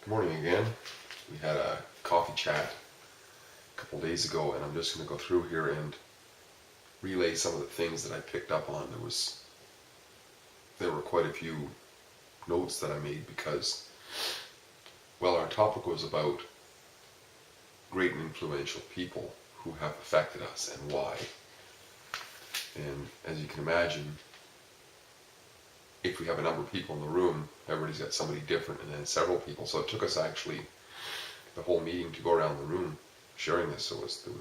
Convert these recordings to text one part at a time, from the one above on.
Good morning again. We had a coffee chat a couple days ago, and I'm just going to go through here and relay some of the things that I picked up on. There were quite a few notes that I made because, well, our topic was about great and influential people who have affected us and why. And as you can imagine, if we have a number of people in the room, everybody's got somebody different, and then several people. So it took us actually the whole meeting to go around the room sharing this. So there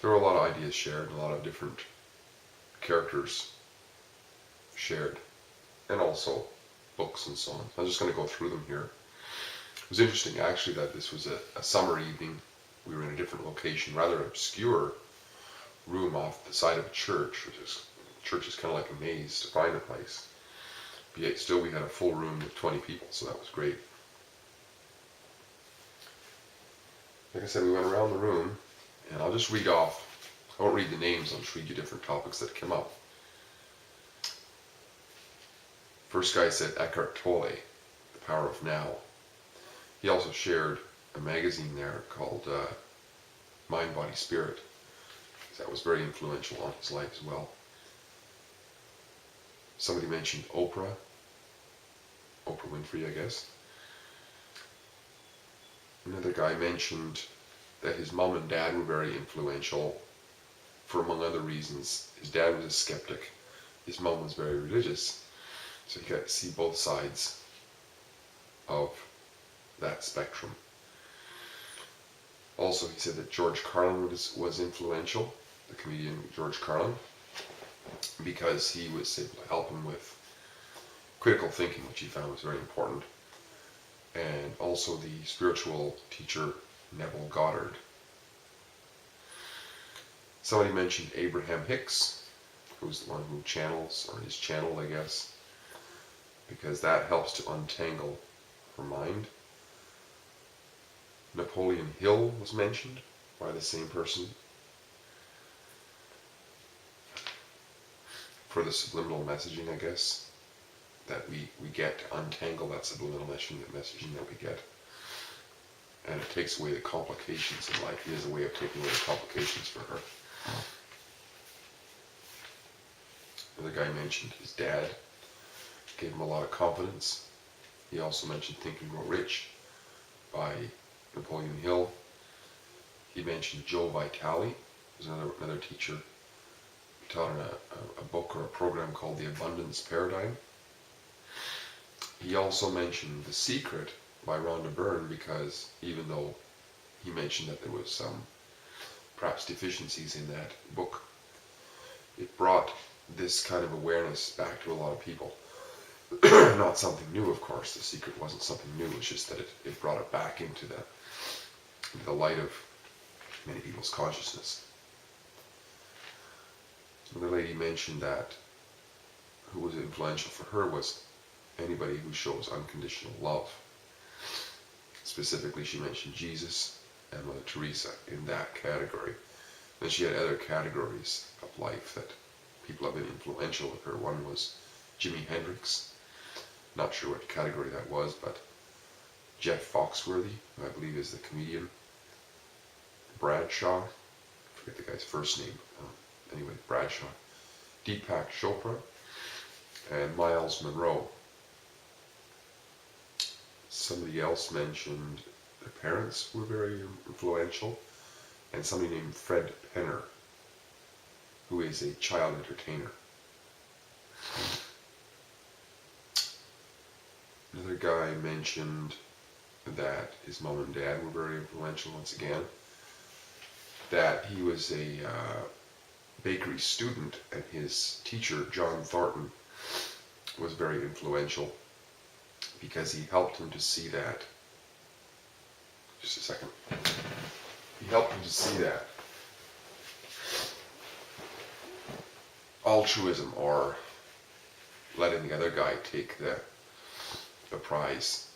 were a lot of ideas shared, a lot of different characters shared, and also books and so on. I'm just going to go through them here. It was interesting actually that this was a summer evening. We were in a different location, rather obscure room off the side of a church, church is kind of like a maze to find a place. But yet still we had a full room with 20 people, so that was great. Like I said, we went around the room, and I'll just read off. I won't read the names, I'll just read you different topics that came up. First guy said Eckhart Tolle, The Power of Now. He also shared a magazine there called Mind, Body, Spirit. That was very influential on his life as well. Somebody mentioned Oprah Winfrey, I guess. Another guy mentioned that his mom and dad were very influential for, among other reasons. His dad was a skeptic. His mom was very religious. So you got to see both sides of that spectrum. Also, he said that George Carlin was influential, the comedian George Carlin, because he was able to help him with critical thinking, which he found was very important. And also the spiritual teacher Neville Goddard. Somebody mentioned Abraham Hicks, who's the one who channels, or his channel, I guess, because that helps to untangle her mind. Napoleon Hill was mentioned by the same person for the subliminal messaging, I guess, that we get to untangle that subliminal messaging that we get. And it takes away the complications in life. It is a way of taking away the complications for her. Another guy mentioned his dad, gave him a lot of confidence. He also mentioned Think and Grow Rich by Napoleon Hill. He mentioned Joe Vitale, who's another teacher. He taught in a book or a program called The Abundance Paradigm. He also mentioned The Secret by Rhonda Byrne, because even though he mentioned that there was some perhaps deficiencies in that book, it brought this kind of awareness back to a lot of people. Not something new, of course. The Secret wasn't something new. It's just that it brought it back into the light of many people's consciousness. Another lady mentioned that who was influential for her was anybody who shows unconditional love. Specifically, she mentioned Jesus and Mother Teresa in that category. Then she had other categories of life that people have been influential with her. One was Jimi Hendrix. Not sure what category that was, but Jeff Foxworthy, who I believe is the comedian. Bradshaw, I forget the guy's first name. Anyway, Bradshaw. Deepak Chopra, and Miles Monroe. Somebody else mentioned their parents were very influential, and somebody named Fred Penner, who is a child entertainer. Another guy mentioned that his mom and dad were very influential once again, that he was a bakery student, and his teacher, John Thornton, was very influential because he helped him to see that. Just a second. He helped him to see that altruism, or letting the other guy take the prize,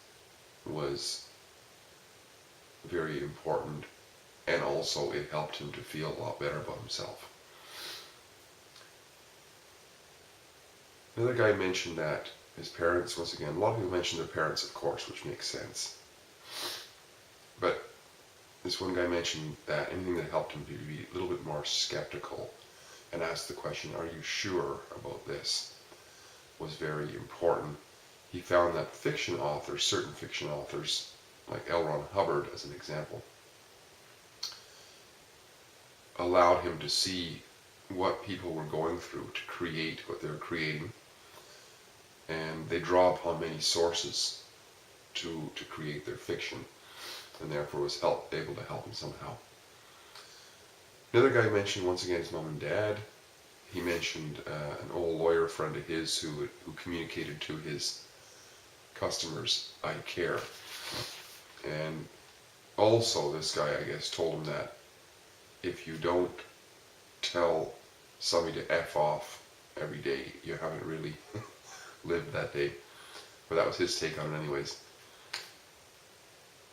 was very important, and also it helped him to feel a lot better about himself. Another guy mentioned that his parents, once again, a lot of people mention their parents, of course, which makes sense. But this one guy mentioned that anything that helped him to be a little bit more skeptical and ask the question, are you sure about this, was very important. He found that fiction authors, certain fiction authors, like L. Ron Hubbard as an example, allowed him to see what people were going through to create what they're creating, and they draw upon many sources to create their fiction, and therefore was able to help him somehow. Another guy mentioned, once again, his mom and dad. He mentioned an old lawyer friend of his who communicated to his customers, I care. And also this guy, I guess, told him that if you don't tell somebody to F off every day, you haven't really lived that day. But that was his take on it anyways.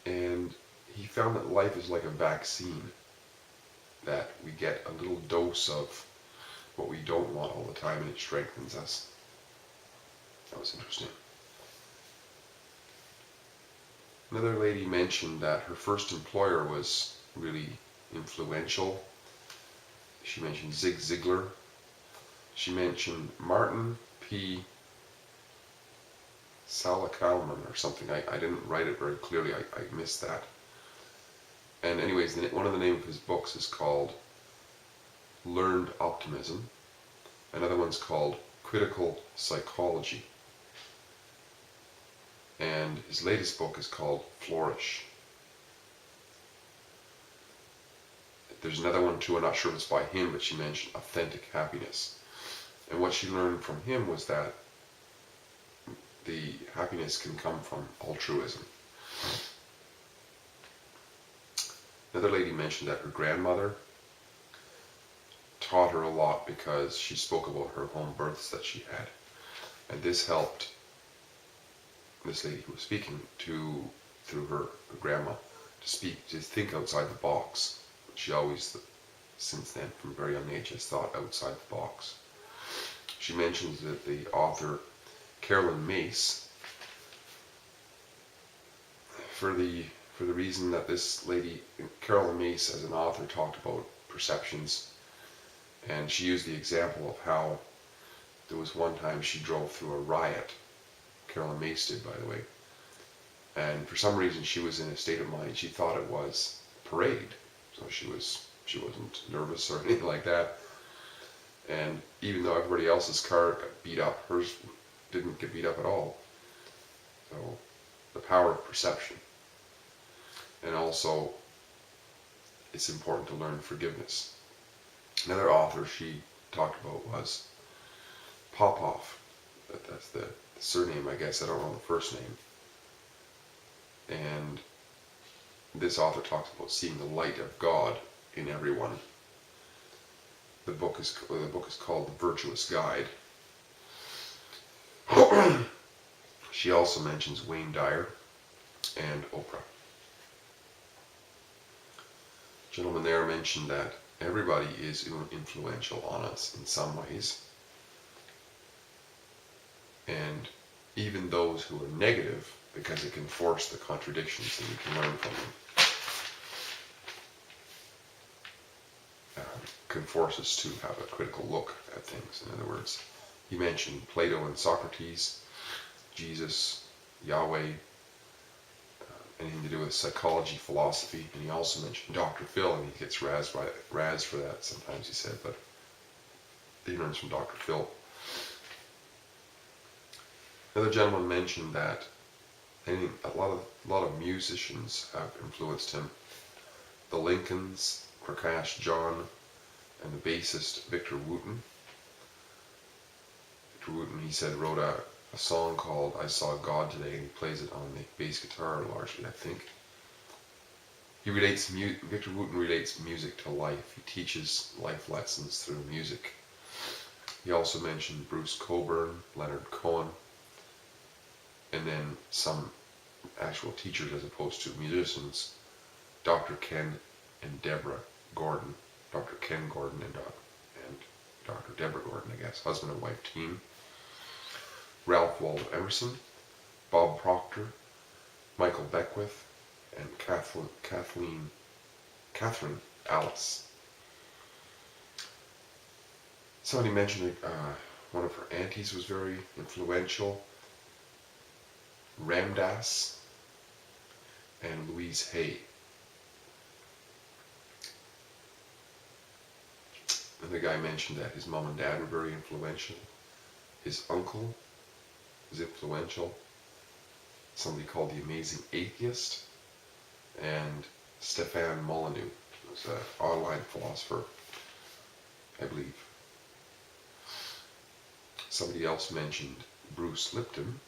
And he found that life is like a vaccine, that we get a little dose of what we don't want all the time, and it strengthens us. That was interesting. Another lady mentioned that her first employer was really influential. She mentioned Zig Ziglar. She mentioned Martin P. Salacalman or something. I didn't write it very clearly. I missed that. And anyways, one of the names of his books is called Learned Optimism. Another one's called Critical Psychology. And his latest book is called Flourish. There's another one too, I'm not sure if it's by him, but she mentioned Authentic Happiness. And what she learned from him was that the happiness can come from altruism. Another lady mentioned that her grandmother taught her a lot because she spoke about her home births that she had. And this helped this lady who was speaking through her grandma to think outside the box. She always, since then, from a very young age, has thought outside the box. She mentions that the author Carolyn Mace, for the reason that this lady, Carolyn Mace as an author, talked about perceptions, and she used the example of how there was one time she drove through a riot. Carolyn Mace did, by the way. And for some reason she was in a state of mind, she thought it was a parade. So she wasn't nervous or anything like that. And even though everybody else's car got beat up, hers didn't get beat up at all. So the power of perception. And also, it's important to learn forgiveness. Another author she talked about was Popov. That's the surname, I guess. I don't know the first name. And this author talks about seeing the light of God in everyone. The book is called The Virtuous Guide. She also mentions Wayne Dyer and Oprah. Gentleman there mentioned that everybody is influential on us in some ways. And even those who are negative, because it can force the contradictions and we can learn from them. Can force us to have a critical look at things. In other words, he mentioned Plato and Socrates, Jesus, Yahweh, anything to do with psychology, philosophy, and he also mentioned Dr. Phil, and he gets razzed for that sometimes, he said, but he learns from Dr. Phil. Another gentleman mentioned that a lot of musicians have influenced him. The Lincolns, Prakash John, and the bassist Victor Wooten. Victor Wooten, he said, wrote a song called I Saw God Today, and he plays it on the bass guitar largely, I think. Victor Wooten relates music to life. He teaches life lessons through music. He also mentioned Bruce Cockburn, Leonard Cohen, and then some actual teachers as opposed to musicians, Dr. Ken and Deborah Gordon. Dr. Ken Gordon and Dr. Deborah Gordon, I guess, husband and wife team. Ralph Waldo Emerson, Bob Proctor, Michael Beckwith, and Catherine Alice. Somebody mentioned one of her aunties was very influential, Ramdas and Louise Hay. And the guy mentioned that his mom and dad were very influential. His uncle was influential. Somebody called the Amazing Atheist. And Stefan Molyneux was an online philosopher, I believe. Somebody else mentioned Bruce Lipton.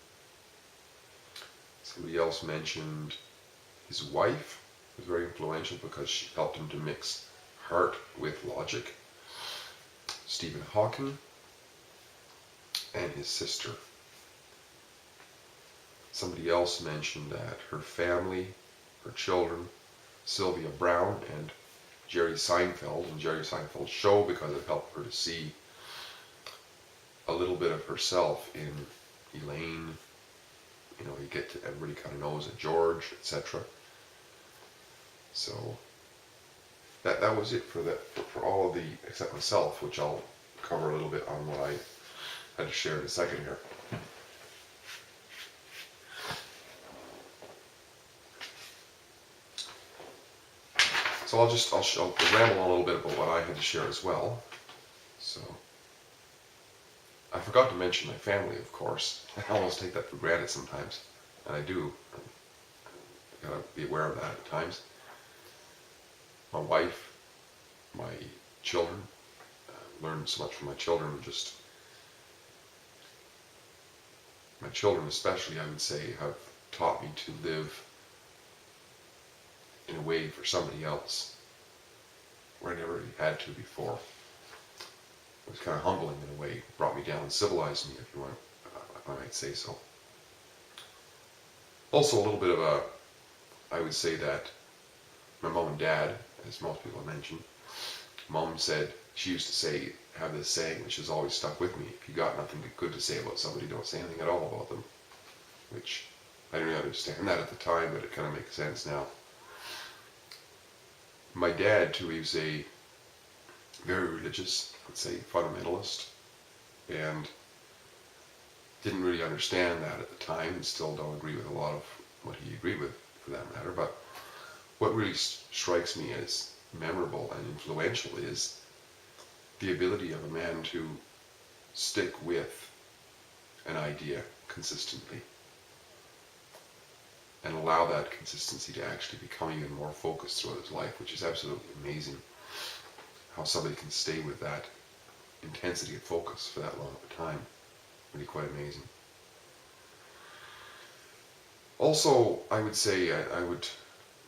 Somebody else mentioned his wife was very influential because she helped him to mix heart with logic. Stephen Hawking, and his sister. Somebody else mentioned that her family, her children, Sylvia Browne and Jerry Seinfeld, and Jerry Seinfeld's show, because it helped her to see a little bit of herself in Elaine. You know, everybody kind of knows that George, etc. So that was it for all of the, except myself, which I'll cover a little bit on what I had to share in a second here. So I'll ramble on a little bit about what I had to share as well. So I forgot to mention my family, of course. I almost take that for granted sometimes, and I do. I gotta be aware of that at times. My wife, my children, learned so much from my children. Just my children, especially, I would say, have taught me to live in a way for somebody else where I never really had to before. It was kind of humbling in a way. It brought me down, civilized me, if you want, if I might say so. Also, a little bit of I would say that my mom and dad, as most people mentioned, Mom said, she used to say, have this saying, which has always stuck with me: if you got nothing good to say about somebody, don't say anything at all about them. Which I didn't really understand that at the time, but it kind of makes sense now. My dad, too, he was a very religious, let's say, fundamentalist, and didn't really understand that at the time, and still don't agree with a lot of what he agreed with, for that matter. But what really strikes me as memorable and influential is the ability of a man to stick with an idea consistently and allow that consistency to actually become even more focused throughout his life, which is absolutely amazing. How somebody can stay with that intensity of focus for that long of a time. Really quite amazing. Also, I would say I would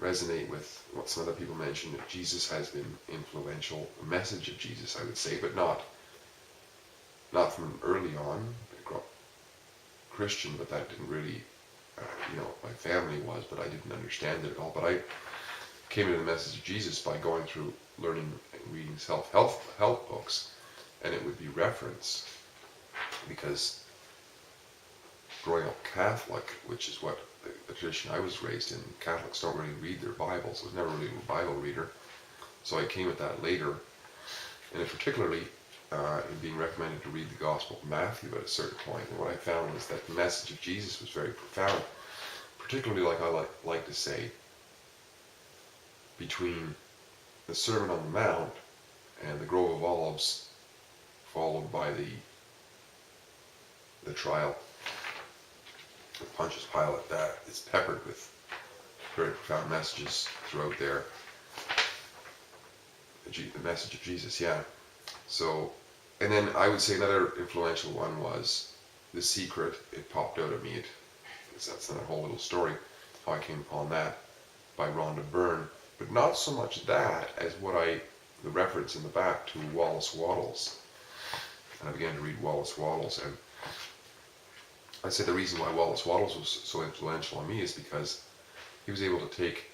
resonate with what some other people mentioned, that Jesus has been influential. The message of Jesus, I would say, but not from early on. I grew up Christian, but that didn't really, my family was, but I didn't understand it at all. But I came into the message of Jesus by going through learning and reading self-help books, and it would be referenced, because growing up Catholic, which is what the tradition I was raised in, Catholics don't really read their Bibles. I was never really a Bible reader, so I came at that later, and particularly in being recommended to read the Gospel of Matthew at a certain point. And what I found was that the message of Jesus was very profound, particularly, like I like to say, between the Sermon on the Mount and the Grove of Olives, followed by the trial of Pontius Pilate. That is peppered with very profound messages throughout there. The message of Jesus, yeah. So, and then I would say another influential one was The Secret. It popped out at me. That's another whole little story, how I came upon that, by Rhonda Byrne. But not so much that as the reference in the back to Wallace Wattles. And I began to read Wallace Wattles, and I'd say the reason why Wallace Wattles was so influential on me is because he was able to take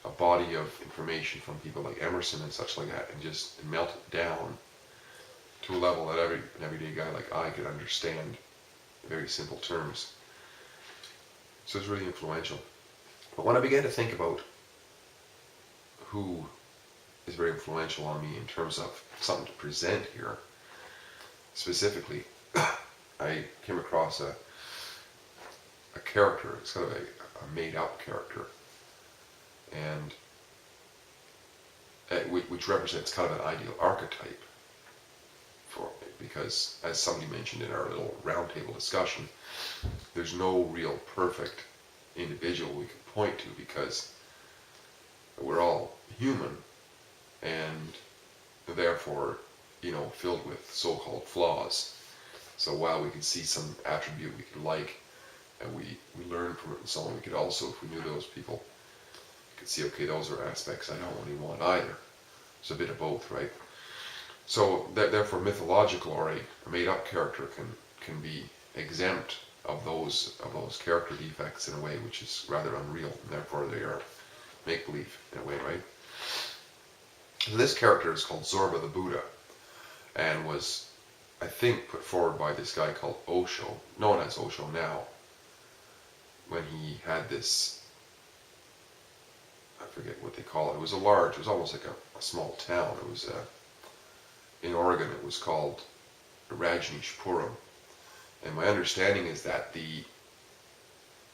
a body of information from people like Emerson and such like that, and just melt it down to a level that an everyday guy like I could understand in very simple terms. So it's really influential. But when I began to think about who is very influential on me in terms of something to present here, specifically, I came across a character. It's kind of a made-up character, and which represents kind of an ideal archetype for me, because as somebody mentioned in our little roundtable discussion, there's no real perfect individual we can point to, because we're all human and therefore, filled with so-called flaws. So while we can see some attribute we could like and we learn from it and so on, we could also, if we knew those people, we could see, okay, those are aspects I don't really want either. It's a bit of both, right? So therefore mythological or a made-up character can be exempt of those character defects in a way which is rather unreal, and therefore they are make-believe in a way, right? So this character is called Zorba the Buddha, and was, I think, put forward by this guy called Osho, known as Osho now, when he had this, I forget what they call it. It was almost like a small town. It was in Oregon. It was called Rajneeshpuram, and my understanding is that the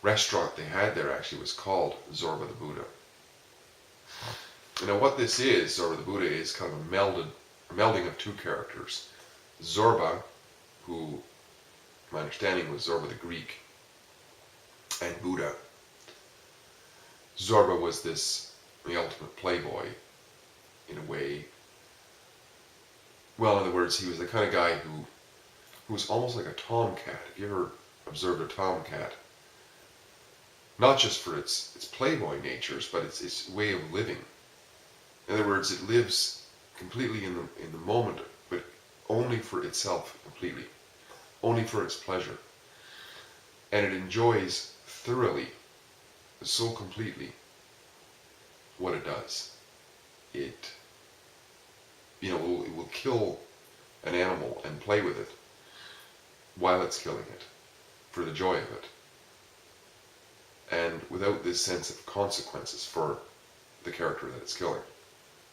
restaurant they had there actually was called Zorba the Buddha. Now what this is, Zorba the Buddha, is kind of a melding of two characters. Zorba, who my understanding was Zorba the Greek, and Buddha. Zorba was the ultimate playboy, in a way. Well, in other words, he was the kind of guy who was almost like a tomcat. Have you ever observed a tomcat? Not just for its playboy natures, but its way of living. In other words, it lives completely in the moment, but only for itself completely, only for its pleasure, and it enjoys thoroughly, so completely, what it does. It will kill an animal and play with it while it's killing it, for the joy of it, and without this sense of consequences for the character that it's killing.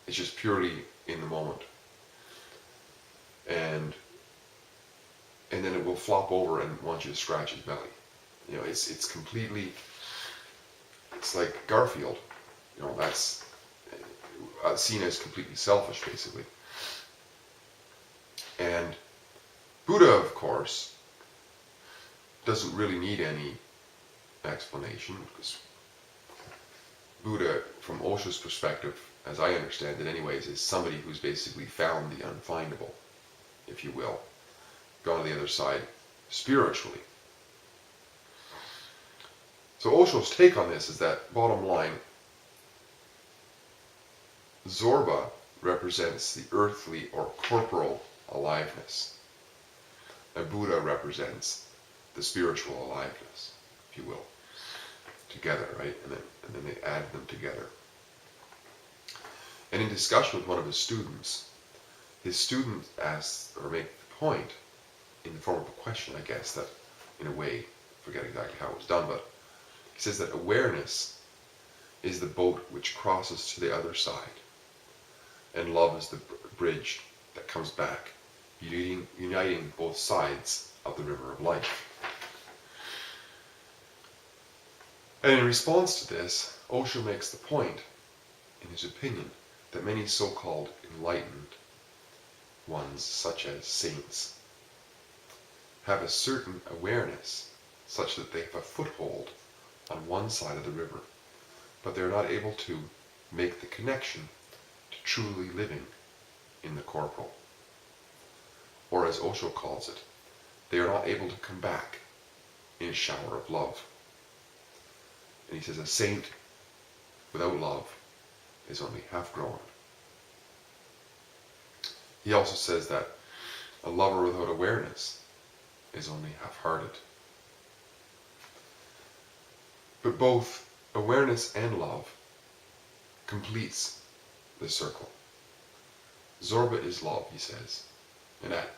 It's just purely in the moment, and then it will flop over and want you to scratch his belly. It's completely, it's like Garfield. That's seen as completely selfish, basically. And Buddha, of course, doesn't really need any explanation, because Buddha, from Osho's perspective, as I understand it anyways, is somebody who's basically found the unfindable, if you will, gone to the other side spiritually. So Osho's take on this is that, bottom line, Zorba represents the earthly or corporal aliveness, and Buddha represents the spiritual aliveness, if you will, together, right? And then they add them together. And in discussion with one of his student asked, or made the point, in the form of a question, I guess, that in a way, I forget exactly how it was done, but he says that awareness is the boat which crosses to the other side, and love is the bridge that comes back, uniting both sides of the river of life. And in response to this, Osho makes the point, in his opinion, that many so-called enlightened ones, such as saints, have a certain awareness such that they have a foothold on one side of the river, but they're not able to make the connection to truly living in the corporal. Or as Osho calls it, they are not able to come back in a shower of love. And he says a saint without love is only half grown. He also says that a lover without awareness is only half-hearted. But both awareness and love completes the circle. Zorba is love, he says. And that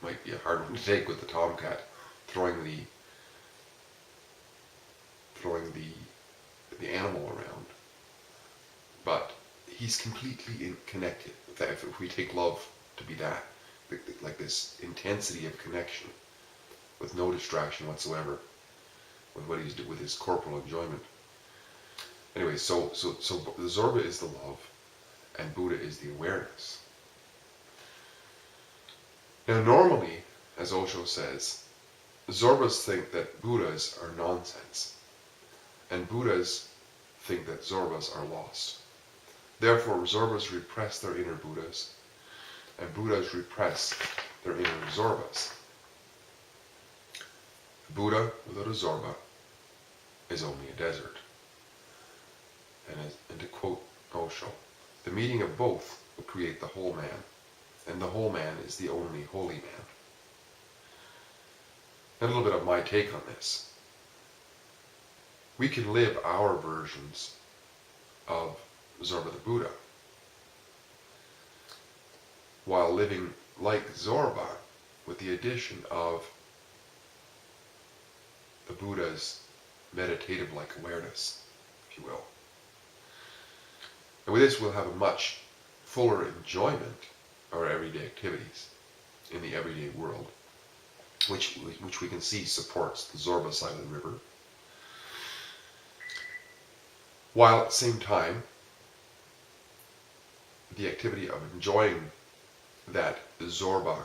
might be a hard one to take with the tomcat, throwing the animal around. But he's completely connected. If we take love to be that, like this intensity of connection, with no distraction whatsoever, with what he's doing, with his corporal enjoyment. Anyway, so the Zorba is the love, and Buddha is the awareness. Now, normally, as Osho says, Zorbas think that Buddhas are nonsense, and Buddhas think that Zorbas are lost. Therefore, Zorbas repress their inner Buddhas, and Buddhas repress their inner Zorbas. A Buddha without a Zorba is only a desert. And to quote Osho, the meeting of both will create the whole man, and the whole man is the only holy man. A little bit of my take on this. We can live our versions of Zorba the Buddha while living like Zorba, with the addition of the Buddha's meditative-like awareness, if you will. And with this, we'll have a much fuller enjoyment of our everyday activities in the everyday world, which we can see supports the Zorba side of the river, while at the same time, the activity of enjoying that Zorba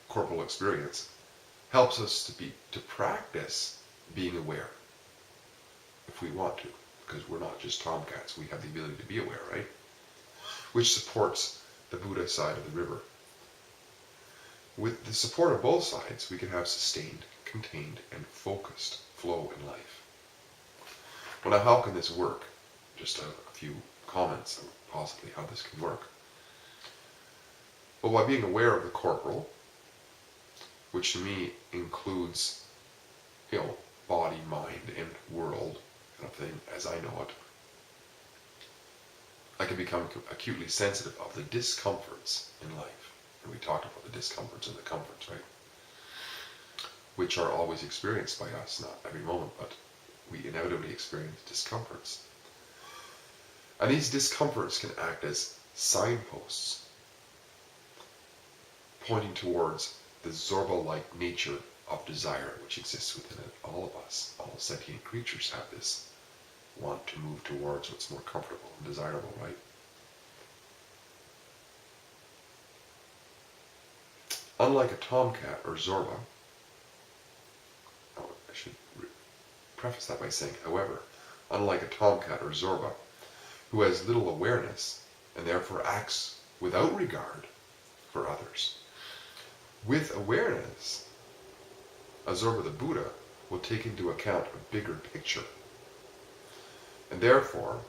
corporal experience helps us to practice being aware, if we want to, because we're not just tomcats, we have the ability to be aware, right? Which supports the Buddha side of the river. With the support of both sides, we can have sustained, contained, and focused flow in life. Well, now how can this work? Just a few comments on possibly how this can work. Well, by being aware of the corporal, which to me includes, body, mind, and world kind of thing, as I know it, I can become acutely sensitive of the discomforts in life. And we talked about the discomforts and the comforts, right? Which are always experienced by us, not every moment, but we inevitably experience discomforts. And these discomforts can act as signposts, pointing towards the Zorba-like nature of desire which exists within all of us. All sentient creatures have this want to move towards what's more comfortable and desirable, right? Unlike a tomcat or Zorba, I should preface that by saying, however, unlike a tomcat or Zorba, who has little awareness and therefore acts without regard for others, with awareness, a Zorba the Buddha will take into account a bigger picture, and therefore,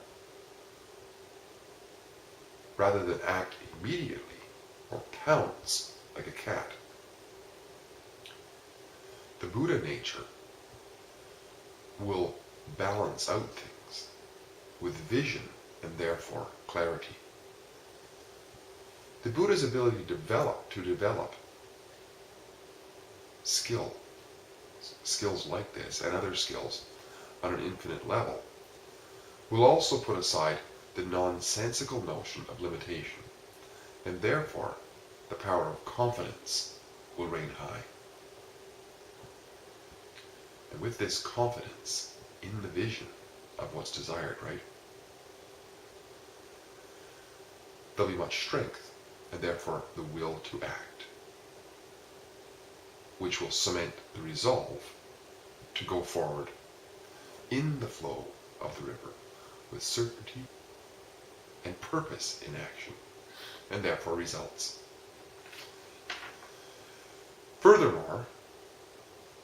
rather than act immediately or pounce like a cat, the Buddha nature will balance out things with vision and therefore clarity. The Buddha's ability to develop skills like this and other skills on an infinite level, will also put aside the nonsensical notion of limitation, and therefore the power of confidence will reign high. And with this confidence in the vision of what's desired, right, there'll be much strength, and therefore the will to act, which will cement the resolve to go forward in the flow of the river with certainty and purpose in action, and therefore results. Furthermore,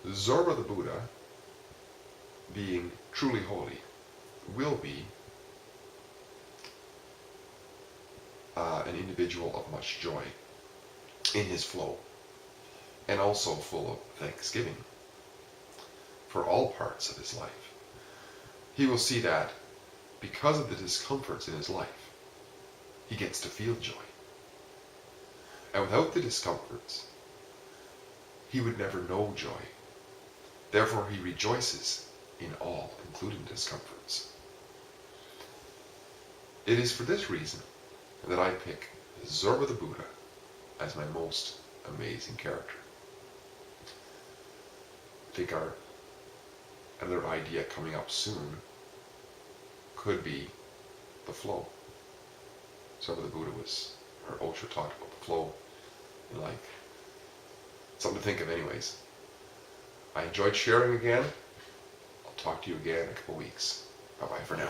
Zorba the Buddha, being truly holy, will be an individual of much joy in his flow, and also full of thanksgiving for all parts of his life. He will see that because of the discomforts in his life, he gets to feel joy. And without the discomforts, he would never know joy. Therefore he rejoices in all, including discomforts. It is for this reason that I pick Zorba the Buddha as my most amazing character. I think another idea coming up soon could be the flow. Zorba the Buddha Osho talked about the flow in life. Something to think of anyways. I enjoyed sharing again. I'll talk to you again in a couple weeks. Bye-bye for now.